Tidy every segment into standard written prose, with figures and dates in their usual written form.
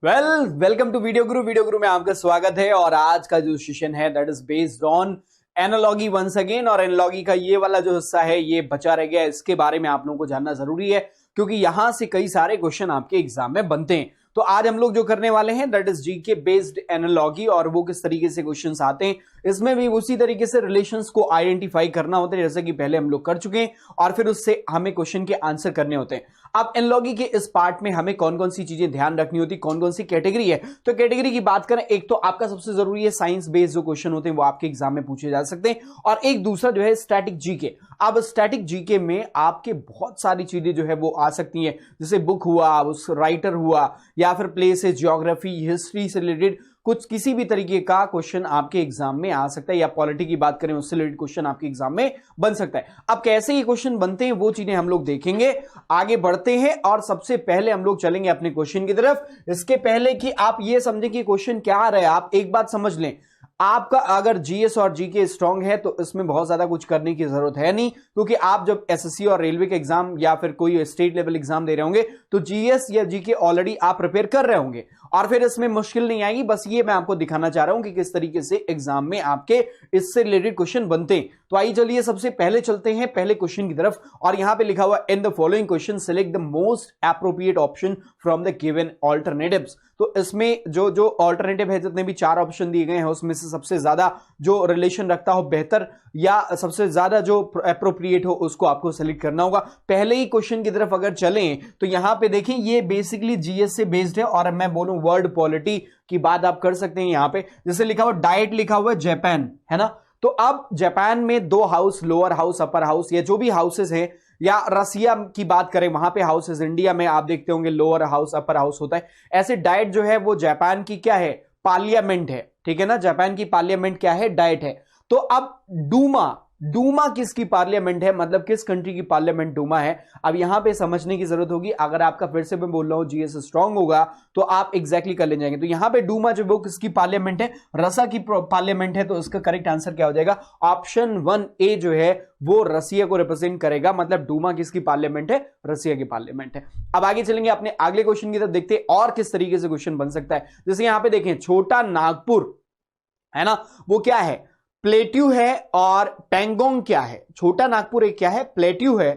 Welcome to video गुरु में आपका स्वागत है। और आज का जो सेशन है that is based on analogy once again. और एनालॉगी का ये वाला जो हिस्सा है ये बचा रह गया, इसके बारे में आप लोगों को जानना जरूरी है क्योंकि यहां से कई सारे क्वेश्चन आपके एग्जाम में बनते हैं। तो आज हम लोग जो करने वाले हैं that is GK based analogy, और वो किस तरीके से क्वेश्चंस आते हैं, इसमें भी उसी तरीके से रिलेशंस को आइडेंटिफाई करना होता है जैसे कि पहले हम लोग कर चुके हैं, और फिर उससे हमें क्वेश्चन के आंसर करने होते हैं। अब एनालॉगी के इस पार्ट में हमें कौन कौन सी चीजें ध्यान रखनी होती, कौन कौन सी कैटेगरी है। तो कैटेगरी की बात करें, एक तो आपका सबसे जरूरी है साइंस बेस्ड जो क्वेश्चन होते हैं वो आपके एग्जाम में पूछे जा सकते हैं, और एक दूसरा जो है स्टैटिक जीके। अब स्टैटिक जीके में आपके बहुत सारी चीजें जो है वो आ सकती हैं, जैसे बुक हुआ, उस राइटर हुआ, या फिर प्लेसेस, ज्योग्राफी, हिस्ट्री से रिलेटेड कुछ किसी भी तरीके का क्वेश्चन आपके एग्जाम में आ सकता है, या पॉलिटी की बात करें उससे रिलेटेड क्वेश्चन आपके एग्जाम में बन सकता है। अब कैसे ये क्वेश्चन बनते हैं वो चीजें हम लोग देखेंगे, आगे बढ़ते हैं। और सबसे पहले हम लोग चलेंगे अपने क्वेश्चन की तरफ। इसके पहले कि आप ये समझें कि क्वेश्चन क्या आ रहा है, आप एक बात समझ लें, आपका अगर जीएस और जीके स्ट्रांग है तो इसमें बहुत ज्यादा कुछ करने की जरूरत है नहीं, क्योंकि आप जब एसएससी और रेलवे के एग्जाम या फिर कोई स्टेट लेवल एग्जाम दे रहे होंगे तो जीएस या जीके ऑलरेडी आप प्रिपेयर कर रहे होंगे, और फिर इसमें मुश्किल नहीं आएगी। बस ये मैं आपको दिखाना चाह रहा हूं कि किस तरीके से एग्जाम में आपके इससे रिलेटेड क्वेश्चन बनते हैं। तो आइए चलिए सबसे पहले चलते हैं पहले क्वेश्चन की तरफ, और यहां पे लिखा हुआ in the following question select the most appropriate option from the given alternatives. तो इसमें जो जो ऑल्टरनेटिव है, जितने भी चार ऑप्शन दिए गए हैं उसमें से सबसे ज्यादा जो रिलेशन रखता हो, बेहतर या सबसे ज्यादा जो एप्रोप्रिएट हो, उसको आपको सेलेक्ट करना होगा। पहले ही क्वेश्चन की तरफ अगर चलें तो यहां पे देखें ये बेसिकली जीएस से बेस्ड है, और मैं बोलूं वर्ल्ड पॉलिटी की बात आप कर सकते हैं। यहां पे जैसे लिखा हुआ डाइट, लिखा हुआ जापान, है ना। तो अब जापान में दो house, lower house, upper house, ये जो भी हाउसेस हैं, या रसिया की बात करें वहां पे हाउसेस, इंडिया में आप देखते होंगे लोअर हाउस अपर हाउस होता है। ऐसे डाइट जो है वो जापान की क्या है, पार्लियामेंट है, ठीक है ना। जापान की पार्लियामेंट क्या है, डाइट है। तो अब डूमा किसकी पार्लियामेंट है, मतलब किस कंट्री की पार्लियामेंट डूमा है। अब यहां पे समझने की जरूरत होगी। अगर आपका फिर से मैं बोल रहा हूं जीएस स्ट्रांग होगा तो आप एग्जैक्टली कर ले जाएंगे। तो यहां पे डूमा जो वो किसकी पार्लियामेंट है, रसा की पार्लियामेंट है। तो इसका करेक्ट आंसर क्या हो जाएगा, ऑप्शन 1A जो है वो रसिया को रिप्रेजेंट करेगा। मतलब डूमा किसकी पार्लियामेंट है, रसिया की पार्लियामेंट है। अब आगे चलेंगे अपने अगले क्वेश्चन की तरफ, देखते हैं और किस तरीके से क्वेश्चन बन सकता है। जैसे यहां पे देखें छोटा नागपुर है ना, वो क्या है, प्लेट्यू है, और पैंगोंग क्या है। छोटा नागपुर एक क्या है, प्लेट्यू है,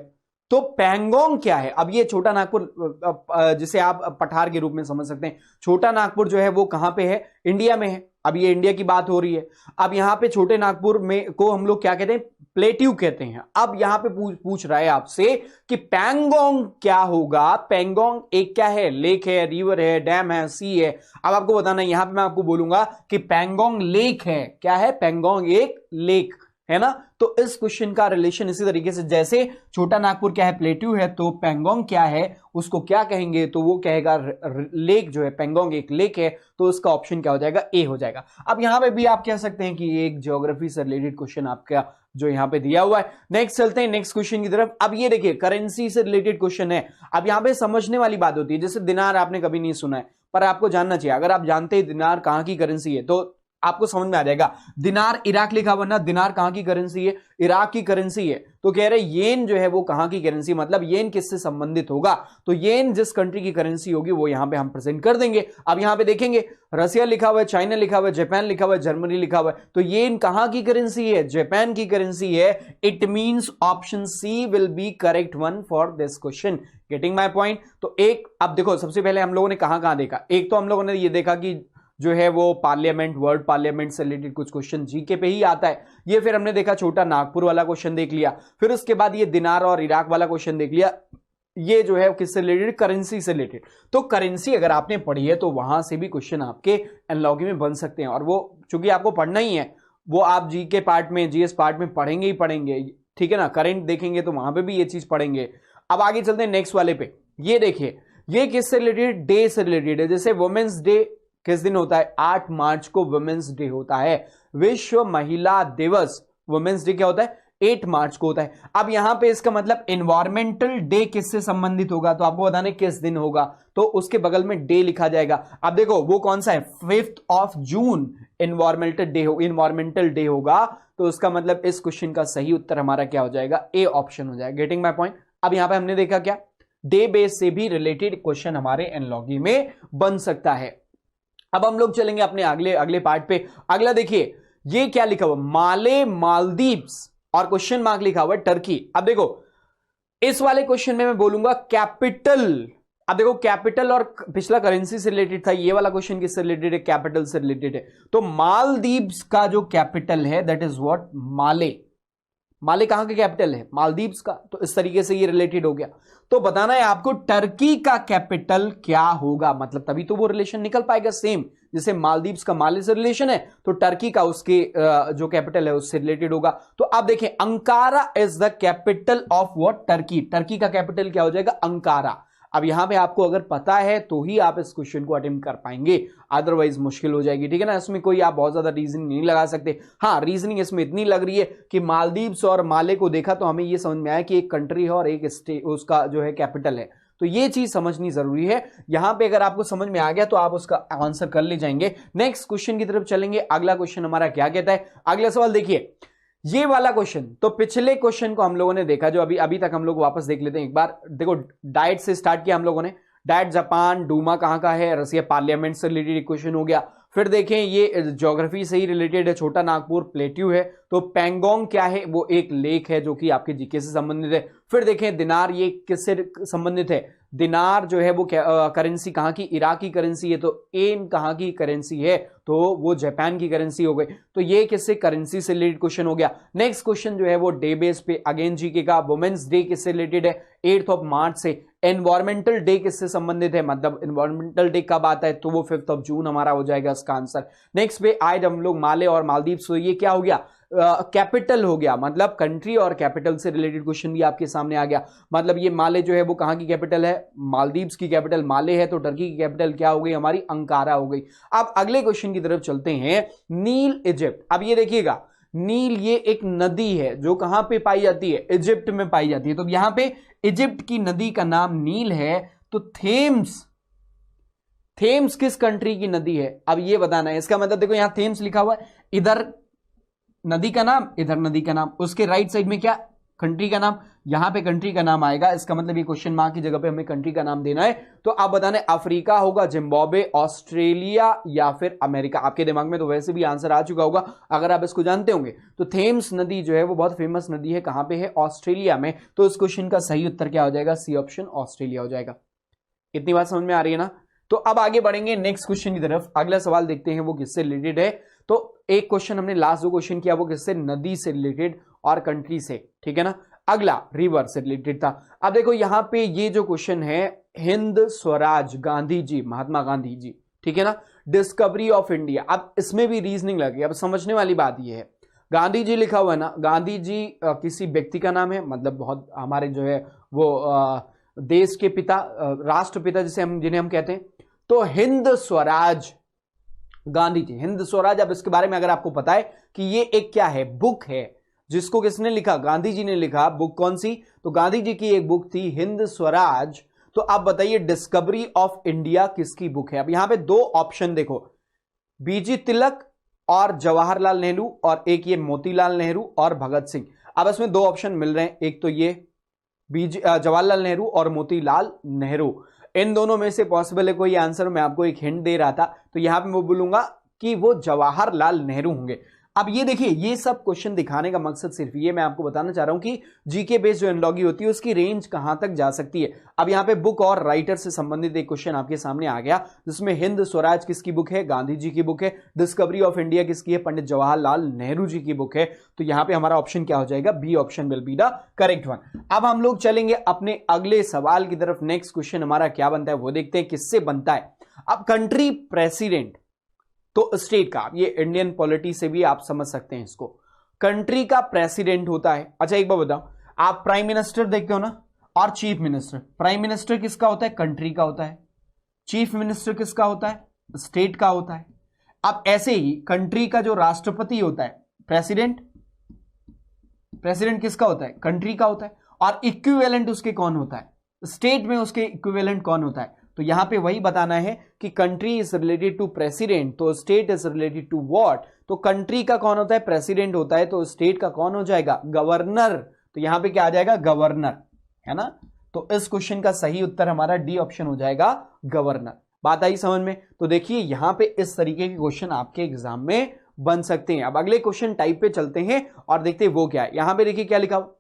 तो पैंगोंग क्या है। अब ये छोटा नागपुर जिसे आप पठार के रूप में समझ सकते हैं, छोटा नागपुर जो है वो कहां पे है, इंडिया में है। अब ये इंडिया की बात हो रही है। अब यहां पे छोटे नागपुर में को हम लोग क्या कहते हैं, प्लेट्यू कहते हैं। अब यहां पे पूछ रहा है आपसे कि पैंगोंग क्या होगा। पैंगोंग एक क्या है, लेक है, रिवर है, डैम है, सी है। अब आपको बताना है, यहां पे मैं आपको बोलूंगा कि पैंगोंग लेक है। क्या है, पैंगोंग एक लेक है ना। तो इस क्वेश्चन का रिलेशन इसी तरीके से, जैसे छोटा नागपुर क्या है, प्लेट्यू है, तो पैंगोंग क्या है, उसको क्या कहेंगे, तो वो कहेगा लेक जो है, पैंगोंग एक लेक है। तो इसका ऑप्शन क्या हो जाएगा, ए हो जाएगा। अब यहां पे भी आप कह सकते हैं कि एक ज्योग्राफी से रिलेटेड क्वेश्चन आपका जो यहां पे दिया हुआ है। नेक्स्ट चलते हैं नेक्स्ट क्वेश्चन की तरफ। अब ये देखिए करेंसी से रिलेटेड क्वेश्चन है। अब यहां पे समझने वाली बात होती है, जैसे दिनार आपने कभी नहीं सुना है पर आपको जानना चाहिए। अगर आप जानते हैं दिनार कहां की करेंसी है तो आपको समझ में आ जाएगा। दिनार इराक लिखा हुआ ना, दिनार कहां की करेंसी है, इराक की करेंसी है। तो कह रहे येन जो है वो कहां की करेंसी, मतलब येन किससे संबंधित होगा। तो येन जिस कंट्री की करेंसी होगी वो यहां पे हम प्रेजेंट कर देंगे। अब यहां पे देखेंगे रसिया लिखा हुआ है, चाइना लिखा हुआ है, जापान लिखा हुआ है, जर्मनी लिखा हुआ है। तो येन कहां की करेंसी है, जापान की करेंसी है। It means option C will be correct one for this question. Getting my point. तो एक, अब देखो सबसे पहले हम लोगों ने कहां देखा, एक तो हम लोगों ने ये देखा कि जो है वो पार्लियामेंट, वर्ल्ड पार्लियामेंट से रिलेटेड कुछ क्वेश्चन जीके पे ही आता है। ये फिर हमने देखा छोटा नागपुर वाला क्वेश्चन देख लिया, फिर उसके बाद ये दिनार और इराक वाला क्वेश्चन देख लिया। ये जो है किससे रिलेटेड, करेंसी से रिलेटेड। तो करेंसी अगर आपने पढ़ी है तो वहां से भी क्वेश्चन आपके एनालॉगी में बन सकते हैं, और वो चूंकि आपको पढ़ना ही है, वो आप जीके पार्ट में, जीएस पार्ट में पढ़ेंगे ही पढ़ेंगे, ठीक है ना। करंट देखेंगे तो वहां पे भी ये चीज पढ़ेंगे। अब आगे चलते हैं नेक्स्ट वाले पे। ये देखिए ये किससे रिलेटेड, डे से रिलेटेड है। जैसे वुमेन्स डे किस दिन होता है, 8 मार्च को वुमेन्स डे होता है। विश्व महिला दिवस, वुमेन्स डे क्या होता है, 8 मार्च को होता है। अब यहां पे इसका मतलब एनवायरमेंटल डे किससे संबंधित होगा, तो आपको बताने किस दिन होगा, तो उसके बगल में डे लिखा जाएगा। अब देखो वो कौन सा है, 5 जून एनवायरमेंटल डे होगा। तो उसका मतलब इस क्वेश्चन का सही उत्तर हमारा क्या हो जाएगा, ए ऑप्शन हो जाएगा। Getting my point. अब यहां पे हमने देखा क्या, डे बेस से भी रिलेटेड क्वेश्चन हमारे एनालॉगी में बन सकता है। अब हम लोग चलेंगे अपने अगले अगले पार्ट पे। अगला देखिए, ये क्या लिखा हुआ, माले मालदीव्स और क्वेश्चन मार्क लिखा हुआ है टर्की। अब देखो इस वाले क्वेश्चन में मैं बोलूंगा कैपिटल। अब देखो कैपिटल और पिछला करेंसी से रिलेटेड था, ये वाला क्वेश्चन किससे रिलेटेड है, कैपिटल से रिलेटेड है। तो मालदीव्स का जो कैपिटल है दैट इज व्हाट, माले। माले कहां का कैपिटल है, मालदीव्स का। तो इस तरीके से ये रिलेटेड हो गया। तो बताना है आपको टर्की का कैपिटल क्या होगा, मतलब तभी तो वो रिलेशन निकल पाएगा सेम। जैसे मालदीव्स का माले से रिलेशन है तो टर्की का उसके जो कैपिटल है उससे रिलेटेड होगा। तो आप देखें Ankara is the capital of what, Turkey. Turkey का कैपिटल क्या हो जाएगा, अंकारा। अब यहां पे आपको अगर पता है तो ही आप इस क्वेश्चन को अटेम्प्ट कर पाएंगे, अदरवाइज मुश्किल हो जाएगी, ठीक है ना। इसमें कोई आप बहुत ज्यादा रीजनिंग नहीं लगा सकते। हाँ, रीजनिंग इसमें इतनी लग रही है कि मालदीव्स और माले को देखा तो हमें यह समझ में आया कि एक कंट्री है और एक स्टेट उसका जो है कैपिटल है। तो ये चीज समझनी जरूरी है। यहां पे अगर आपको समझ में आ गया तो आप उसका आंसर कर ले जाएंगे। नेक्स्ट क्वेश्चन की तरफ चलेंगे। अगला क्वेश्चन हमारा क्या कहता है, अगला सवाल देखिए ये वाला क्वेश्चन। तो पिछले क्वेश्चन को हम लोगों ने देखा, जो अभी तक हम लोग वापस देख लेते हैं एक बार। देखो डाइट से स्टार्ट किया हम लोगों ने, डाइट जापान, डूमा कहां का है, रसिया पार्लियामेंट से रिलेटेड क्वेश्चन हो गया। फिर देखें ये ज्योग्राफी से ही रिलेटेड है, छोटा नागपुर प्लेट्यू है। तो पैंगोंग क्या है, वो एक लेक है जो कि आपके जीके से संबंधित है। फिर देखें दिनार, ये किससे संबंधित है, दिनार जो है वो करेंसी कहां की, इराक की करेंसी है। तो एन कहां की करेंसी है, तो वो जापान की करेंसी हो गई। तो ये किससे, करेंसी से रिलेटेड क्वेश्चन हो गया। नेक्स्ट क्वेश्चन जो है वो डे बेस पे अगेन जीके का, वुमेन्स डे किससे रिलेटेड है, 8 मार्च से। एनवायरमेंटल डे किससे संबंधित है, मतलब एनवायरमेंटल डे कब आता है, तो वो 5 जून हमारा हो जाएगा इसका आंसर। नेक्स्ट पे आज हम लोग माले और मालदीव, तो ये क्या हो गया, कैपिटल हो गया, मतलब कंट्री और कैपिटल से रिलेटेड क्वेश्चन भी आपके सामने आ गया। मतलब ये माले जो है वो कहां की कैपिटल है, मालदीव्स की कैपिटल माले है। तो टर्की की कैपिटल क्या हो गई हमारी, अंकारा हो गई। अब अगले क्वेश्चन की तरफ चलते हैं, नील इजिप्ट। अब ये देखिएगा नील ये एक नदी है जो कहां पे पाई जाती है, इजिप्ट में पाई जाती है। तो यहां पे इजिप्ट की नदी का नाम नील है। तो थेम्स, थेम्स किस कंट्री की नदी है, अब ये बताना है। इसका मतलब देखो यहां थेम्स लिखा हुआ है, इधर नदी का नाम, इधर नदी का नाम, उसके राइट साइड में क्या, कंट्री का नाम। यहां पे कंट्री का नाम आएगा, इसका मतलब ये क्वेश्चन मार्क की जगह पे हमें कंट्री का नाम देना है। तो आप बताने अफ्रीका होगा, जिम्बाब्वे, ऑस्ट्रेलिया या फिर अमेरिका। आपके दिमाग में तो वैसे भी आंसर आ चुका होगा अगर आप इसको जानते होंगे। तो थेम्स नदी जो है वो बहुत फेमस नदी है, कहां पे है, ऑस्ट्रेलिया में। तो इस क्वेश्चन का सही उत्तर क्या हो जाएगा, सी ऑप्शन, ऑस्ट्रेलिया हो जाएगा। इतनी बात समझ में आ रही है ना। तो अब आगे बढ़ेंगे नेक्स्ट क्वेश्चन की तरफ। अगला सवाल देखते हैं वो किससे रिलेटेड है। तो एक क्वेश्चन हमने लास्ट जो क्वेश्चन किया वो किससे, नदी से रिलेटेड और कंट्री से, ठीक है ना। अगला रिवर से रिलेटेड था। अब देखो यहां पे ये जो क्वेश्चन है, हिंद स्वराज, गांधी जी, महात्मा गांधी जी, ठीक है ना, डिस्कवरी ऑफ इंडिया। अब इसमें भी रीजनिंग लगी। अब समझने वाली बात ये है, गांधी जी लिखा हुआ है ना, गांधी जी किसी व्यक्ति का नाम है, मतलब बहुत हमारे जो है वो देश के पिता, राष्ट्रपिता जिन्हें हम कहते हैं। तो हिंद स्वराज गांधी जी, हिंद स्वराज। अब इसके बारे में अगर आपको पता है कि ये एक क्या है, बुक है, जिसको किसने लिखा, गांधी जी ने लिखा। बुक कौन सी, तो गांधी जी की एक बुक थी हिंद स्वराज। तो आप बताइए डिस्कवरी ऑफ इंडिया किसकी बुक है। अब यहां पे दो ऑप्शन देखो, बीजी तिलक और जवाहरलाल नेहरू, और एक ये मोतीलाल नेहरू और भगत सिंह। अब इसमें दो ऑप्शन मिल रहे हैं, एक तो ये जवाहरलाल नेहरू और मोतीलाल नेहरू। इन दोनों में से पॉसिबल है कोई आंसर। मैं आपको एक हिंट दे रहा था, तो यहां पे मैं बोलूंगा कि वो जवाहरलाल नेहरू होंगे। अब ये देखिए, ये सब क्वेश्चन दिखाने का मकसद सिर्फ ये मैं आपको बताना चाह रहा हूं कि जीके बेस्ड जो एनालॉजी होती है उसकी रेंज कहां तक जा सकती है। अब यहां पे बुक और राइटर से संबंधित एक क्वेश्चन आपके सामने आ गया, जिसमें हिंद स्वराज किसकी बुक है, गांधी जी की बुक है। डिस्कवरी ऑफ इंडिया किसकी है, पंडित जवाहरलाल नेहरू जी की बुक है। तो यहां पे हमारा ऑप्शन क्या हो जाएगा, B option will be the correct one. अब हम लोग चलेंगे अपने अगले सवाल की तरफ। नेक्स्ट क्वेश्चन हमारा क्या बनता है वो देखते हैं, किससे बनता है। अब कंट्री प्रेसिडेंट, तो स्टेट का, ये इंडियन पॉलिटी से भी आप समझ सकते हैं इसको, कंट्री का प्रेसिडेंट होता है। अच्छा एक बात बताओ, आप प्राइम मिनिस्टर देखते हो ना, और चीफ मिनिस्टर। प्राइम मिनिस्टर किसका होता है, कंट्री का होता है। चीफ मिनिस्टर किसका होता है, स्टेट का होता है। अब ऐसे ही कंट्री का जो राष्ट्रपति होता है, प्रेसिडेंट, प्रेसिडेंट किसका होता है, कंट्री का होता है। और इक्विवेलेंट उसके कौन होता है, स्टेट में उसके इक्विवेलेंट कौन होता है। तो यहां पे वही बताना है कि country is related to president, तो state is related to what. तो कंट्री का कौन होता है, प्रेसिडेंट होता है। तो स्टेट का कौन हो जाएगा, गवर्नर। तो यहां पे क्या आ जाएगा, गवर्नर, है ना। तो इस क्वेश्चन का सही उत्तर हमारा डी ऑप्शन हो जाएगा, गवर्नर। बात आई समझ में? तो देखिए यहां पे इस तरीके के क्वेश्चन आपके एग्जाम में बन सकते हैं। अब अगले क्वेश्चन टाइप पे चलते हैं और देखते हैं वो क्या है। यहां पे देखिए क्या लिखा हुआ,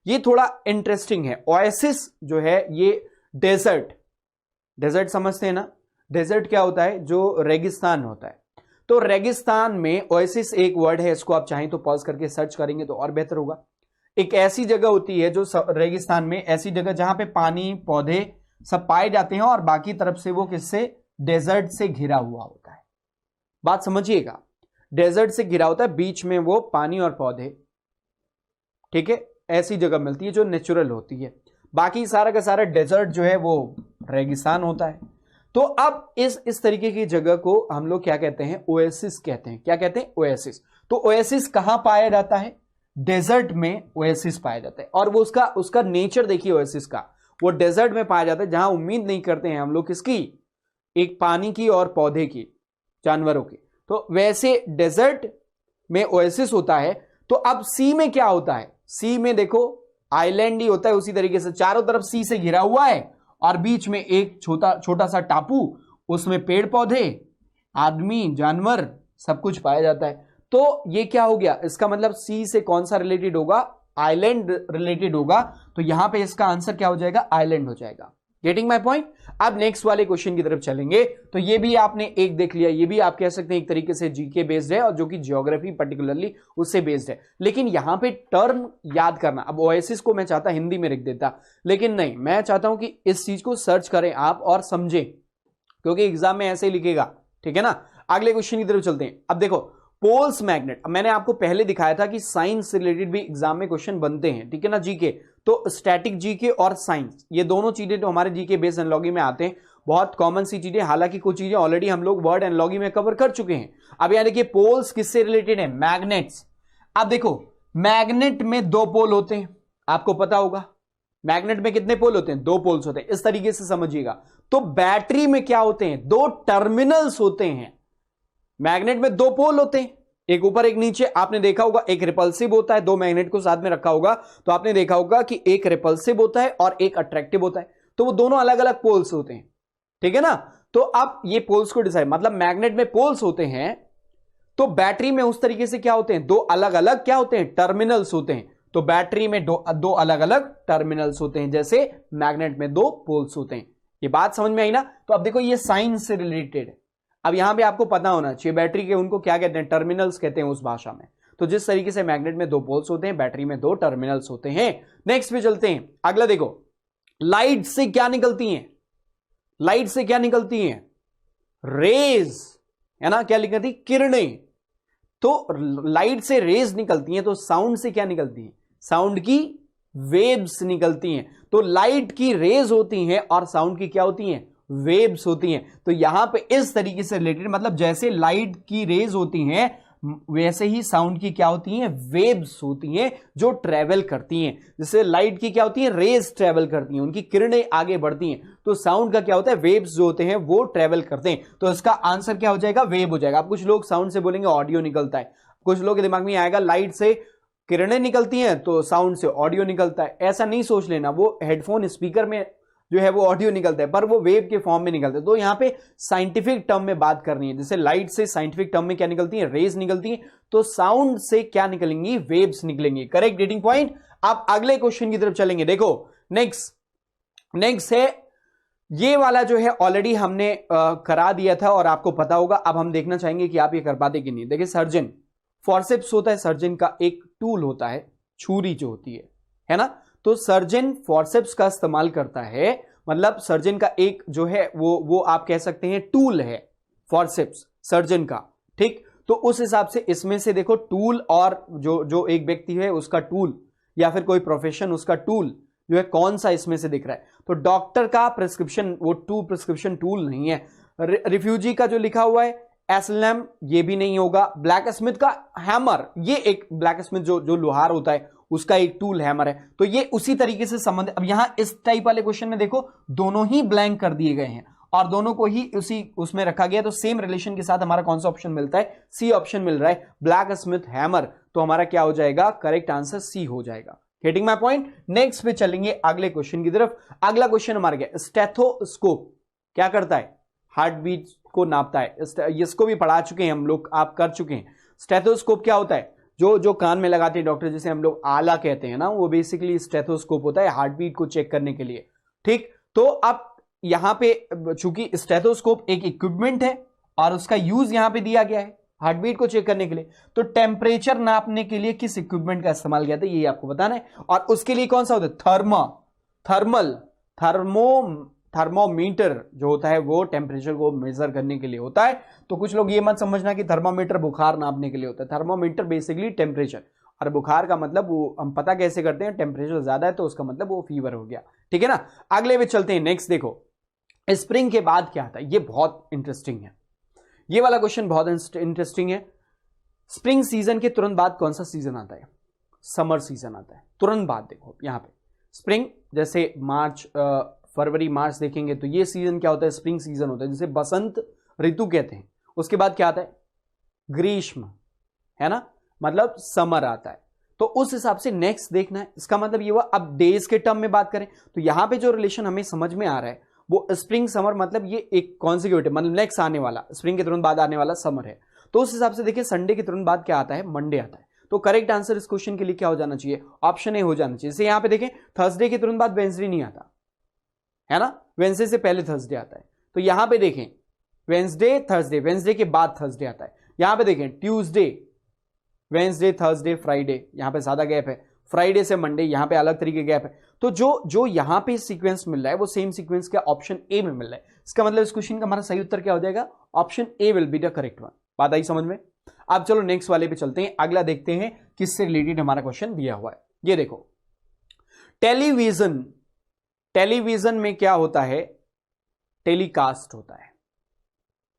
ये थोड़ा इंटरेस्टिंग है। ओएसिस जो है ये डेजर्ट, डेजर्ट समझते हैं ना, डेजर्ट क्या होता है, जो रेगिस्तान होता है। तो रेगिस्तान में ओएसिस एक वर्ड है, इसको आप चाहें तो पॉज करके सर्च करेंगे तो और बेहतर होगा। एक ऐसी जगह होती है जो रेगिस्तान में, ऐसी जगह जहां पे पानी पौधे सब पाए जाते हैं और बाकी तरफ से वो किससे, डेजर्ट से घिरा हुआ होता है। बात समझिएगा, डेजर्ट से घिरा होता है, बीच में वो पानी और पौधे, ठीक है, ऐसी जगह मिलती है जो नेचुरल होती है। बाकी सारा का सारा डेजर्ट जो है वो रेगिस्तान होता है। तो अब इस तरीके की जगह को हम लोग क्या कहते हैं, ओएसिस कहते हैं। क्या कहते हैं, ओएसिस। तो ओएसिस कहां पाया जाता है, डेजर्ट में ओएसिस पाया जाता है। और वो उसका नेचर देखिए ओएसिस का, वो डेजर्ट में पाया जाता है जहां उम्मीद नहीं करते हैं हम लोग किसकी, एक पानी की और पौधे की, जानवरों की। तो वैसे डेजर्ट में ओएसिस होता है। तो अब सी में क्या होता है, सी में देखो आइलैंड ही होता है, उसी तरीके से चारों तरफ सी से घिरा हुआ है और बीच में एक छोटा सा टापू, उसमें पेड़ पौधे, आदमी, जानवर, सब कुछ पाया जाता है। तो ये क्या हो गया, इसका मतलब सी से कौन सा रिलेटेड होगा, आइलैंड रिलेटेड होगा। तो यहां पे इसका आंसर क्या हो जाएगा, आइलैंड हो जाएगा। Getting my point. अब नेक्स्ट वाले क्वेश्चन की तरफ चलेंगे। तो ये भी आपने एक देख लिया, ये भी आप कह सकते हैं एक तरीके से जीके बेस्ड है और जो कि ज्योग्राफी पर्टिकुलरली उससे बेस्ड है। लेकिन यहां पे टर्म याद करना, अब ओएसिस को मैं चाहता हिंदी में लिख देता, लेकिन नहीं, मैं चाहता हूं कि इस चीज को सर्च करें आप और समझें, क्योंकि एग्जाम में ऐसे ही लिखेगा, ठीक है ना। अगले क्वेश्चन की तरफ चलते हैं। अब देखो पोल्स मैग्नेट, मैंने आपको पहले दिखाया था कि साइंस से रिलेटेड भी एग्जाम में क्वेश्चन बनते हैं, ठीक है ना, जीके। तो स्टैटिक जीके और साइंस, ये दोनों चीजें तो हमारे जीके बेस्ड एनालॉजी में आते हैं, बहुत कॉमन सी चीजें। हालांकि कुछ चीजें ऑलरेडी हम लोग वर्ड एनालॉजी में कवर कर चुके हैं। अब यहां देखिए पोल्स किससे रिलेटेड है, मैग्नेट्स। अब देखो मैग्नेट में दो पोल होते हैं, आपको पता होगा। मैग्नेट में कितने पोल होते हैं, दो पोल्स होते हैं, इस तरीके से समझिएगा। तो बैटरी में क्या होते हैं, दो टर्मिनल्स होते हैं। मैग्नेट में दो पोल होते हैं, एक ऊपर एक नीचे। आपने देखा होगा एक रिपल्सिव होता है, दो मैग्नेट को साथ में रखा होगा तो आपने देखा होगा कि एक रिपल्सिव होता है और एक अट्रैक्टिव होता है। तो वो दोनों अलग अलग पोल्स होते हैं, ठीक है ना। तो अब ये पोल्स को डिसाइड, मतलब मैग्नेट में पोल्स होते हैं, तो बैटरी में उस तरीके से क्या होते हैं, दो अलग अलग क्या होते हैं, टर्मिनल्स होते हैं। तो बैटरी में दो अलग अलग टर्मिनल्स होते हैं, जैसे मैग्नेट में दो पोल्स होते हैं। ये बात समझ में आई ना। तो अब देखो ये साइंस से रिलेटेड है। अब यहां पे आपको पता होना चाहिए बैटरी के उनको क्या कहते हैं, टर्मिनल्स कहते हैं उस भाषा में। तो जिस तरीके से मैग्नेट में दो पोल्स होते हैं, बैटरी में दो टर्मिनल्स होते हैं। नेक्स्ट पे चलते हैं। अगला देखो, लाइट से क्या निकलती हैं, लाइट से क्या निकलती हैं, रेज, है ना, क्या निकलती, किरणें। तो लाइट से रेज निकलती हैं, तो साउंड से क्या निकलती हैं, साउंड की वेव्स निकलती हैं। तो लाइट की रेज होती हैं और साउंड की क्या होती हैं, वेव्स होती हैं। तो यहां पे इस तरीके से रिलेटेड, मतलब जैसे लाइट की रेज होती हैं वैसे ही साउंड की क्या होती हैं, वेव्स होती हैं जो ट्रेवल करती हैं। जैसे लाइट की क्या होती है, रेज ट्रेवल करती हैं, उनकी किरणें आगे बढ़ती हैं। तो साउंड का क्या होता है, वेव्स जो होते हैं वो ट्रेवल करते हैं। तो इसका आंसर क्या हो जाएगा, वेव हो जाएगा। अब कुछ लोग साउंड से बोलेंगे ऑडियो निकलता है, कुछ लोग के दिमाग में आएगा लाइट से किरणें निकलती हैं तो साउंड से ऑडियो निकलता है। ऐसा नहीं सोच लेना, वो हेडफोन स्पीकर में जो है वो ऑडियो निकलता है, पर वो वेव के फॉर्म में निकलता है। तो यहां पे साइंटिफिक टर्म में बात करनी है। जैसे लाइट से साइंटिफिक टर्म में क्या निकलती है, रेज निकलती है। तो साउंड से क्या निकलेंगी, वेव्स निकलेंगी। Correct dating point. आप अगले क्वेश्चन की तरफ चलेंगे। देखो नेक्स्ट है ये वाला जो है ऑलरेडी हमने करा दिया था और आपको पता होगा। अब हम देखना चाहेंगे कि आप ये कर पाते कि नहीं। देखिए सर्जन, फॉर्सेप्स होता है सर्जन का, एक टूल होता है, छुरी जो होती है ना। तो सर्जन फॉर्सेप्स का इस्तेमाल करता है, मतलब सर्जन का एक जो है वो आप कह सकते हैं टूल है फॉर्सेप्स सर्जन का, ठीक। तो उस हिसाब से इसमें से देखो टूल और जो एक व्यक्ति है उसका टूल या फिर कोई प्रोफेशन उसका टूल जो है कौन सा इसमें से दिख रहा है। तो डॉक्टर का प्रिस्क्रिप्शन वो प्रिस्क्रिप्शन टूल नहीं है। रिफ्यूजी का जो लिखा हुआ है एसलैम, ये भी नहीं होगा। ब्लैक स्मिथ का हैमर, ये एक ब्लैक स्मिथ जो लोहार होता है उसका एक टूल हैमर है। तो ये उसी तरीके से संबंध। अब यहां इस टाइप वाले क्वेश्चन में देखो दोनों ही ब्लैंक कर दिए गए हैं और दोनों को ही उसमें रखा गया। तो सेम रिलेशन के साथ हमारा कौन सा ऑप्शन मिलता है, सी ऑप्शन मिल रहा है, ब्लैक स्मिथ हैमर। तो हमारा क्या हो जाएगा, करेक्ट आंसर सी हो जाएगा। Getting my point. नेक्स्ट पे चलेंगे अगले क्वेश्चन की तरफ। अगला क्वेश्चन हमारा क्या, स्टेथोस्कोप क्या करता है, हार्ट बीट को नापता है। इसको भी पढ़ा चुके हैं हम लोग, आप कर चुके हैं। स्टेथोस्कोप क्या होता है, जो कान में लगाते हैं डॉक्टर, जिसे हम लोग आला कहते हैं ना, वो बेसिकली स्टेथोस्कोप होता है हार्ट बीट को चेक करने के लिए। ठीक, तो अब यहां पे चूंकि स्टेथोस्कोप एक इक्विपमेंट है और उसका यूज यहां पे दिया गया है हार्ट बीट को चेक करने के लिए, तो टेम्परेचर नापने के लिए किस इक्विपमेंट का इस्तेमाल किया था ये आपको बताना है। और उसके लिए कौन सा होता है, थर्मोमीटर जो होता है वो टेम्परेचर को मेजर करने के लिए होता है। तो कुछ लोग ये मत समझना कि थर्मोमीटर बुखार नापने के लिए होता है। थर्मोमीटर बेसिकली टेम्परेचर, और बुखार का मतलब वो हम पता कैसे करते हैं, टेम्परेचर ज्यादा है तो उसका मतलब वो फीवर हो गया। ठीक है ना, अगले में चलते हैं। नेक्स्ट देखो, स्प्रिंग के बाद क्या आता है, ये बहुत इंटरेस्टिंग है, ये वाला क्वेश्चन बहुत इंटरेस्टिंग है। स्प्रिंग सीजन के तुरंत बाद कौन सा सीजन आता है, समर सीजन आता है तुरंत बाद। देखो यहां पे स्प्रिंग, जैसे मार्च फरवरी मार्च देखेंगे तो ये सीजन क्या होता है, स्प्रिंग सीजन होता है, जिसे बसंत ऋतु कहते हैं। उसके बाद क्या आता है, ग्रीष्म, है ना, मतलब समर आता है। तो उस हिसाब से नेक्स्ट देखना है, इसका मतलब ये हुआ। अब डेज के टर्म में बात करें तो यहां पे जो रिलेशन हमें समझ में आ रहा है वो स्प्रिंग समर, मतलब ये एक कॉन्सिक्यूटिव, मतलब नेक्स्ट आने वाला, स्प्रिंग के तुरंत बाद आने वाला समर है। तो उस हिसाब से देखिए संडे के तुरंत बाद क्या आता है, मंडे आता है। तो करेक्ट आंसर इस क्वेश्चन के लिए क्या हो जाना चाहिए, ऑप्शन ए हो जाना चाहिए। जैसे यहां पे देखें थर्सडे के तुरंत बाद वेंसडे नहीं आता, है ना, वेंसडे से पहले थर्सडे आता है। तो यहां पे देखें वेंसडे थर्सडे, वेंसडे के बाद थर्सडे आता है। यहां पे देखें ट्यूसडे, वेंसडे, थर्सडे, फ्राइडे, यहां पे ज्यादा गैप है। फ्राइडे से मंडे, यहां पे अलग तरीके गैप है। तो जो यहां पे सीक्वेंस मिल रहा है वो सेम सीक्वेंस क्या ऑप्शन ए में मिल रहा है। इसका मतलब इस क्वेश्चन का हमारा सही उत्तर क्या हो जाएगा, option A will be the correct one. बात आई समझ में। अब चलो नेक्स्ट वाले पे चलते हैं, अगला देखते हैं किससे रिलेटेड हमारा क्वेश्चन दिया हुआ है। ये देखो, टेलीविजन, टेलीविजन में क्या होता है, टेलीकास्ट होता है।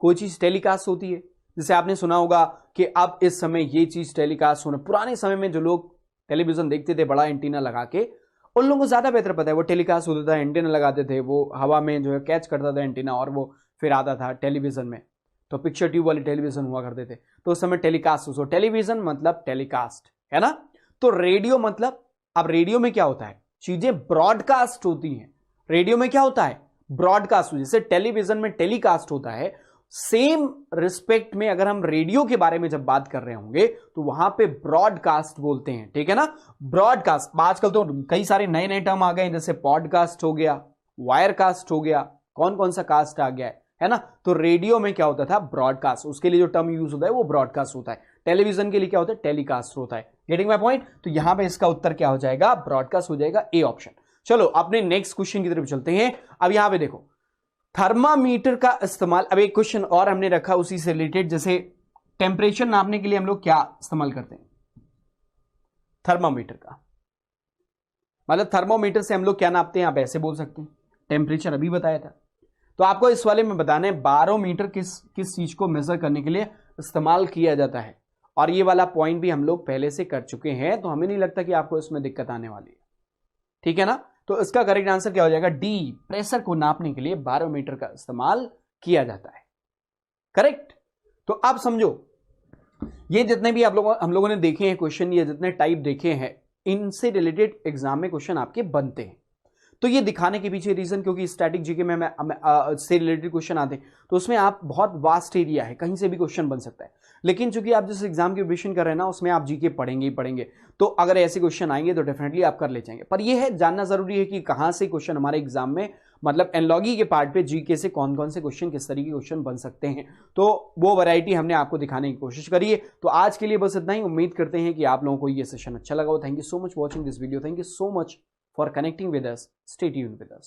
कोई चीज टेलीकास्ट होती है, जैसे आपने सुना होगा कि अब इस समय ये चीज टेलीकास्ट होना, पुराने समय में जो लोग टेलीविजन देखते थे बड़ा एंटीना लगा के, उन लोगों को ज्यादा बेहतर पता है, वो टेलीकास्ट होता था, एंटीना लगाते थे, वो हवा में जो है कैच करता था एंटीना और वो फिर आता था टेलीविजन में। तो पिक्चर ट्यूब वाले टेलीविजन हुआ करते थे, तो उस समय टेलीकास्ट। हो टेलीविजन मतलब टेलीकास्ट, है ना। तो रेडियो मतलब, अब रेडियो में क्या होता है, चीजें ब्रॉडकास्ट होती हैं। रेडियो में क्या होता है, ब्रॉडकास्ट। जैसे टेलीविजन में टेलीकास्ट होता है, सेम रिस्पेक्ट में अगर हम रेडियो के बारे में जब बात कर रहे होंगे तो वहां पे ब्रॉडकास्ट बोलते हैं। ठीक है ना, ब्रॉडकास्ट। आजकल तो कई सारे नए नए टर्म आ गए, जैसे पॉडकास्ट हो गया, वायरकास्ट हो गया, कौन कौन सा कास्ट आ गया है ना। तो रेडियो में क्या होता था, ब्रॉडकास्ट, उसके लिए जो टर्म यूज होता है वो ब्रॉडकास्ट होता है। टेलीविजन के लिए क्या होता है, टेलीकास्ट होता है। Getting my point. तो यहां पे इसका उत्तर क्या हो जाएगा, ब्रॉडकास्ट हो जाएगा, ए ऑप्शन। चलो अपने नेक्स्ट क्वेश्चन की तरफ चलते हैं। अब यहां पे देखो थर्मामीटर का इस्तेमाल, अब एक क्वेश्चन और हमने रखा उसी से रिलेटेड, जैसे टेम्परेचर नापने के लिए हम लोग क्या इस्तेमाल करते हैं, थर्मामीटर का। मतलब थर्मोमीटर से हम लोग क्या नापते हैं, आप ऐसे बोल सकते हैं, टेम्परेचर अभी बताया था। तो आपको इस वाले में बताना है बारोमीटर किस चीज को मेजर करने के लिए इस्तेमाल किया जाता है। और ये वाला पॉइंट भी हम लोग पहले से कर चुके हैं, तो हमें नहीं लगता कि आपको इसमें दिक्कत आने वाली है। ठीक है ना, तो इसका करेक्ट आंसर क्या हो जाएगा, डी, प्रेशर को नापने के लिए बारोमीटर का इस्तेमाल किया जाता है। करेक्ट। तो आप समझो, ये जितने भी हम लोगों ने देखे हैं क्वेश्चन, ये जितने टाइप देखे हैं, इनसे रिलेटेड एग्जाम में क्वेश्चन आपके बनते हैं। तो ये दिखाने के पीछे रीजन, क्योंकि स्टैटिक जीके में से रिलेटेड क्वेश्चन आते हैं, तो उसमें आप बहुत वास्ट एरिया है, कहीं से भी क्वेश्चन बन सकता है। लेकिन चूंकि आप जिस एग्जाम की प्रिपरेशन कर रहे हैं ना, उसमें आप जीके पढ़ेंगे ही पढ़ेंगे, तो अगर ऐसे क्वेश्चन आएंगे तो डेफिनेटली आप कर ले जाएंगे। पर यह है जानना जरूरी है कि कहां से क्वेश्चन हमारे एग्जाम में, मतलब एनालॉजी के पार्ट पे जीके से कौन कौन से क्वेश्चन, किस तरीके के क्वेश्चन बन सकते हैं। तो वो वैरायटी हमने आपको दिखाने की कोशिश करी है। तो आज के लिए बस इतना ही। उम्मीद करते हैं कि आप लोगों को ये सेशन अच्छा लगा हो। Thank you so much watching this video. Thank you so much for connecting with us. Stay tuned with us.